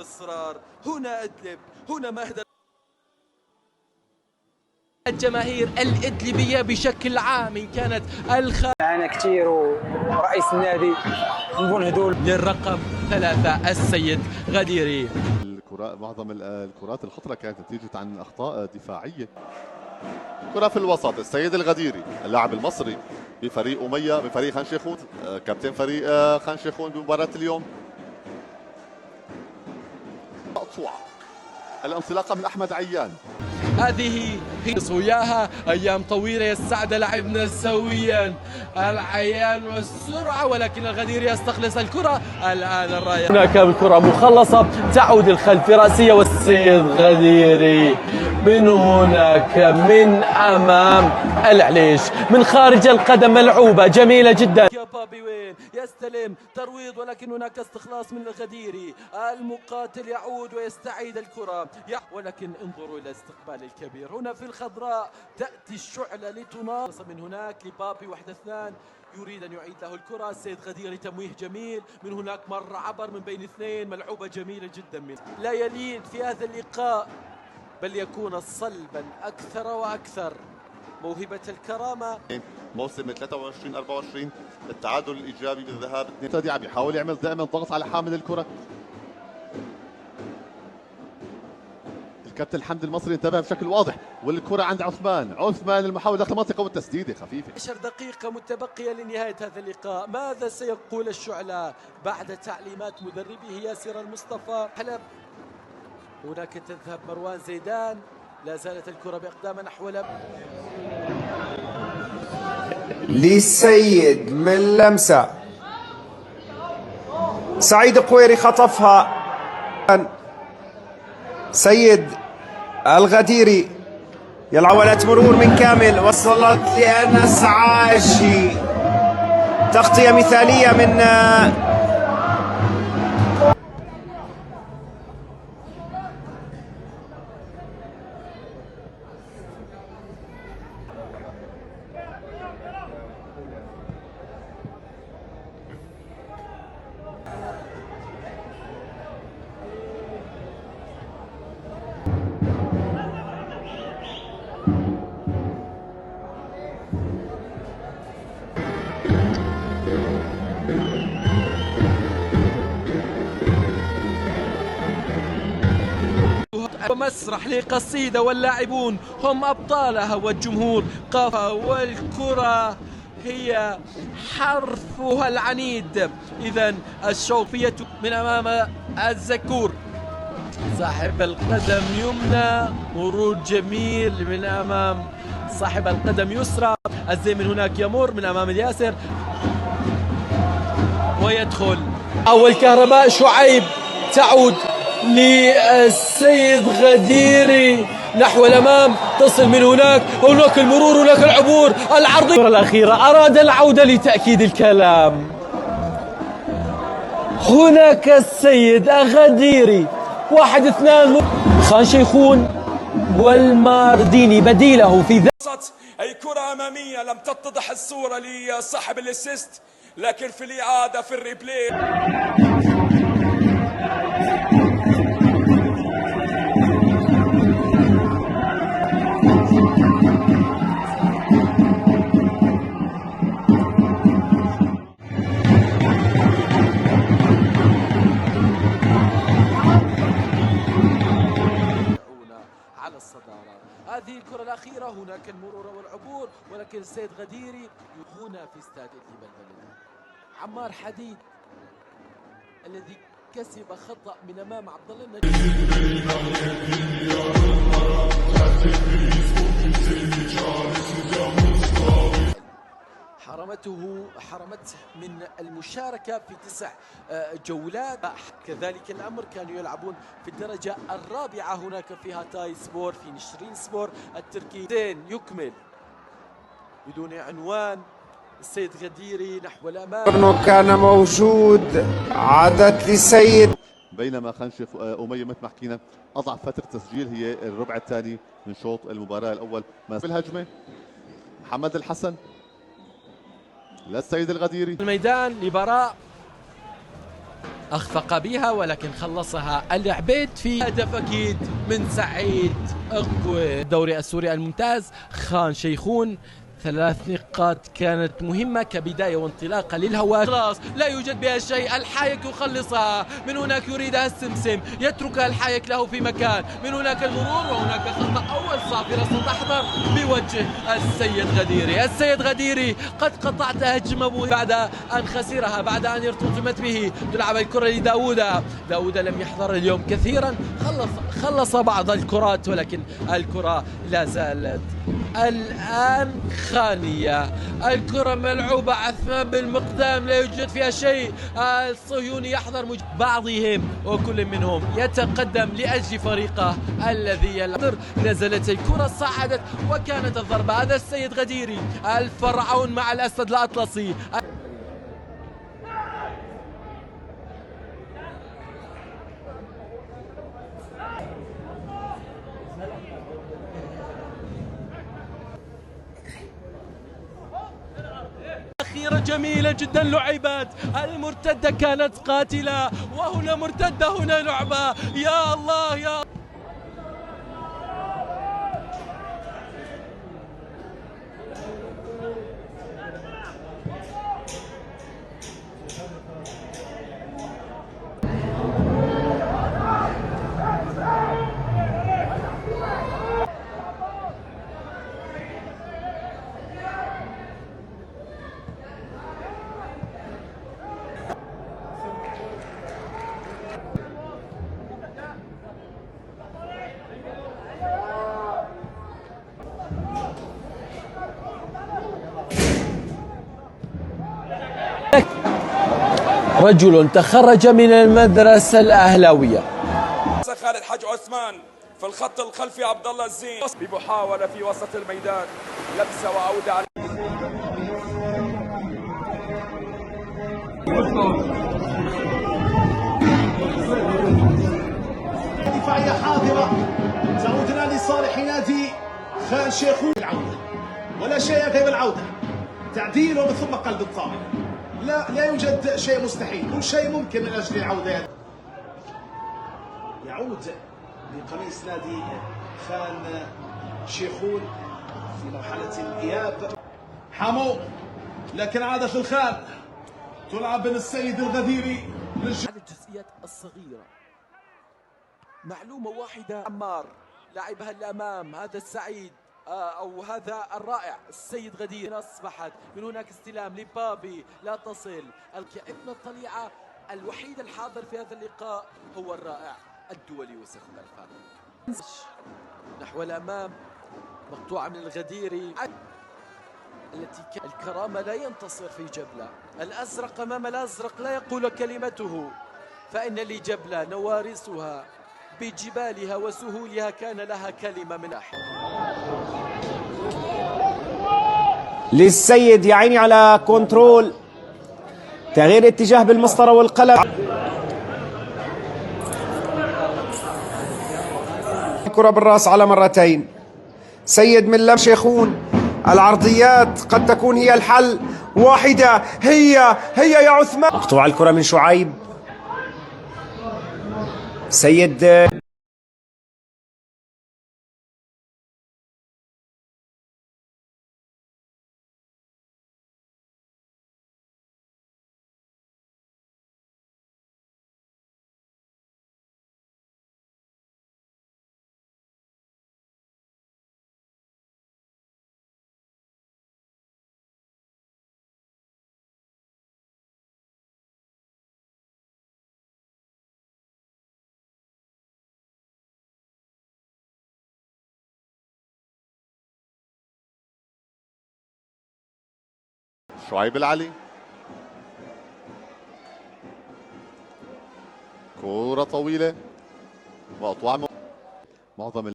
الإصرار، هنا أدلب، هنا مهد الجماهير الإدلبية بشكل عام. إن كانت معنا كثير ورئيس النادي نبون هدول للرقم 3 السيد غديري. معظم الكرات الخطرة كانت نتيجة عن أخطاء دفاعية. كرة في الوسط، السيد الغديري اللاعب المصري بفريق أمية بفريق خان شيخون، كابتن فريق خان شيخون بمباراة اليوم. مقطوعة، الانطلاقة من أحمد عيان. هذه هي وياها أيام طويلة يستعد لعبنا سويا العيان والسرعة، ولكن الغدير يستخلص الكرة. الآن الراية هناك الكرة مخلصة تعود الخلف رأسية، والسيد غديري من هناك من أمام العليش من خارج القدم ملعوبة جميلة جدا. يا بابي وين يستلم ترويض، ولكن هناك استخلاص من الغديري. المقاتل يعود ويستعيد الكرة، ولكن انظروا إلى الاستقبال الكبير هنا في الخضراء. تأتي الشعلة لتناص من هناك لبابي 1-2 يريد أن يعيد له الكرة. السيد غديري تمويه جميل من هناك، مرة عبر من بين اثنين، ملعوبة جميلة جدا منه. لا يلين في هذا اللقاء بل يكون صلبا أكثر وأكثر. موهبة الكرامة موسم 23-24 التعادل الإيجابي بالذهاب. عم بيحاول يعمل دائما ضغط على حامل الكرة. الكابتن حمد المصري انتبه بشكل واضح، والكرة عند عثمان المحاولة داخل المنطقة والتسديدة خفيفة. 10 دقيقة متبقية لنهاية هذا اللقاء. ماذا سيقول الشعلة بعد تعليمات مدربه ياسر المصطفى؟ حلب هناك تذهب مروان زيدان، لا زالت الكرة بأقدامه نحو للسيد من لمسة. سعيد قويري خطفها. سيد الغديري يلعب مرور من كامل، وصلت لأنس عاشي. تغطية مثالية من مسرح لقصيدة واللاعبون هم أبطالها والجمهور قافها، والكرة هي حرفها العنيد. إذن الشوطية من أمام الزكور صاحب القدم يمنى، مرور جميل من أمام صاحب القدم يسرى. الزي من هناك يمر من أمام الياسر ويدخل. أول كهرباء شعيب تعود للسيد غديري نحو الأمام، تصل من هناك المرور، هناك العبور العرضية الأخيرة. أراد العودة لتأكيد الكلام. هناك السيد غديري 1-2 خان شيخون والمارديني بديله في أي كرة أمامية لم تتضح الصورة لصاحب الاسيست، لكن في الإعادة في الريبلاي على الصدارة. هذه الكرة الأخيرة، هناك المرور والعبور، ولكن السيد غديري هنا في استاد إدلب البلدي. عمار حديد الذي كسب خطأ من أمام عبد الله النجم. حرمته من المشاركة في 9 جولات. كذلك الأمر كانوا يلعبون في الدرجة الرابعة هناك في هاتاي سبور، في نشرين سبور التركي. زين يكمل بدون عنوان. السيد غديري نحو الأمام كان موجود، عادت للسيد. بينما خان شيخ أمية مثل ما حكينا أضعف فترة تسجيل هي الربع الثاني من شوط المباراة الأول. في الهجمة محمد الحسن للسيد الغديري. الميدان لبراء أخفق بها ولكن خلصها العبيد في هدف أكيد من سعيد أقوى. الدوري السوري الممتاز خان شيخون 3 نقاط كانت مهمة كبداية وانطلاقة للهواء. خلاص لا يوجد بها شيء، الحايك يخلصها، من هناك يريدها السمسم، يتركها الحايك له في مكان، من هناك المرور وهناك خطأ أول صافرة ستحضر بوجه السيد غديري. السيد غديري قد قطعت هجمة بعد أن خسرها، بعد أن ارتطمت به. تلعب الكرة لداود. داود لم يحضر اليوم كثيرا، خلص بعض الكرات ولكن الكرة لا زالت الآن خالية. الكرة ملعوبة عثمان بالمقدام، لا يوجد فيها شيء. الصهيوني يحضر بعضهم وكل منهم يتقدم لأجل فريقه الذي يلعب. نزلت الكرة صعدت وكانت الضربة. هذا السيد غديري الفرعون مع الأسد الأطلسي. أخيرة جميلة جدا لعبت، المرتدة كانت قاتلة وهنا مرتدة هنا لعبة. يا الله يا رجل تخرج من المدرسة الأهلاوية. خالد حج عثمان في الخط الخلفي، عبد الله الزين بمحاولة في وسط الميدان، لمسة وعودة على دفاعية حاضرة تعودنا لصالح نادي خان شيخون. العودة ولا شيء غير العودة، تعديل ومن ثم قلب الطاولة. لا يوجد شيء مستحيل، كل شيء ممكن من أجل العودة. يعود بقميص نادي خان شيخون في مرحلة الإياب. حمو لكن عادت الخان، تلعب من السيد الغديري. على الجزئيات الصغيرة معلومة واحدة، عمار لعبها الأمام، هذا السعيد أو هذا الرائع السيد غدير. أصبحت من هناك استلام لبابي لا تصل. ابن الطليعة الوحيد الحاضر في هذا اللقاء هو الرائع الدولي يوسف الفاري. نحو الأمام مقطوعة من الغديري التي الكرامة لا ينتصر في جبلة. الأزرق أمام الأزرق لا يقول كلمته، فإن لجبلة نوارسها بجبالها وسهولها كان لها كلمة من أحد. للسيد يا عيني على كنترول، تغيير اتجاه بالمسطرة والقلم. كرة بالراس على مرتين. سيد من لم شيخون، العرضيات قد تكون هي الحل. واحدة هي يا عثمان. مقطوع الكرة من شعيب. سيد شعيب العلي، كرة طويلة مقطوعة. معظم